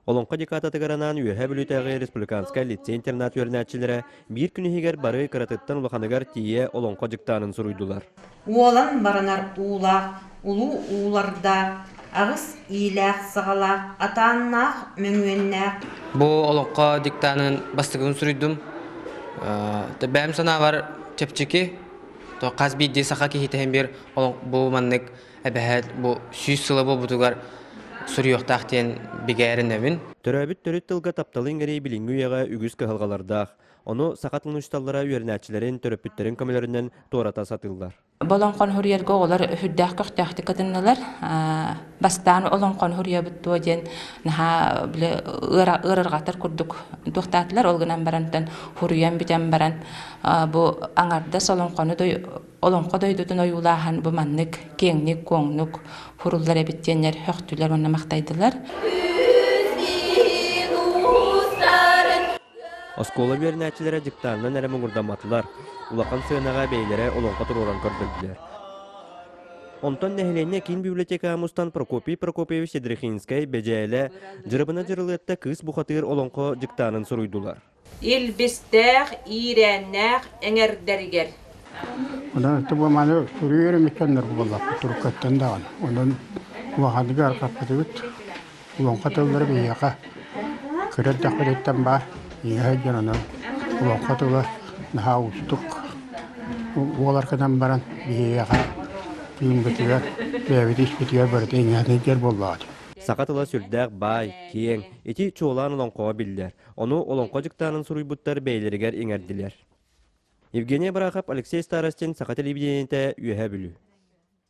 Олонқа декататыгаранан үйәһә бүлітәғі республиканска лицей-интернат өрнәтчілері бір күнігер бары кыратыттан улаханығар тие олонқа жықтанын сұруйдулар. Уолан баранар уулақ, улу ууларда, ағыс ийләқ сығалақ, атаннақ, мөңуеннәқ. Бу олонқа диктанын бастығын сұруйдым. Бәм сана бар чепчеки, қазби десақа кейтен бер бу маннык әбәхәт бу сүйіс сылы бу бұтығар Сурьёхтахтен бигәрен әбин. Төрәбіт төрет тылға тапталын гәрей білінгі яға үгіз кығылғалардақ. Оны сақатын ұшталлара үйернәтчілерін төрөппіттерін көмелерінен туарата сатылдар. Болонқон хурьерге олар хүддәқ көқтәқті кытыннылар. Бастан олонқон хурьер бұттуа ден ырырғатыр күрдік тоқтатылар. Олғынан барантын хурьен бітен баран. Бұл аңардас олонқо дойдудын ойулахан бұл маннык, кеңнік, көңнік, хурулдар әбіттенер, хөқтілер оны мақтайдылар. Оскола үйернәтчілері диктанынан әрімін ұрдаматылар. Улақан сығынаға бейлері олонқа тұроран көрділділер. Онтон нәхіленне кейін библиотека амустан Прокопий Прокопьевич Едрихинскай бәжәлі жырыбына жырылетті кыз бұқатыр олонқа диктанын сұруйдулар. Илбістәқ, ирәннәқ, әңердәргер. Ondan bu manu sürüyor mükemmel bu valla Türkiye'den de var. Ondan vahadı arkadaşı bit. Ulan katılları bir yaka. Kırık takıretten var. Yine canına. Ulan katılı daha ustuk. Ular kadar baran bir yaka. Film bitiyor. Bir iş bitiyor böyle yine ger bolladı. Сақатыла сүрдәк бай, кең, еті чоğlan олонқоға білдер. Оны олонқа жықтанын сұруйбуттар бәйлерігер еңерділер. Евгения Барахап, Алексей Старостин, Сақат телевидениеті үйәһә бүлі.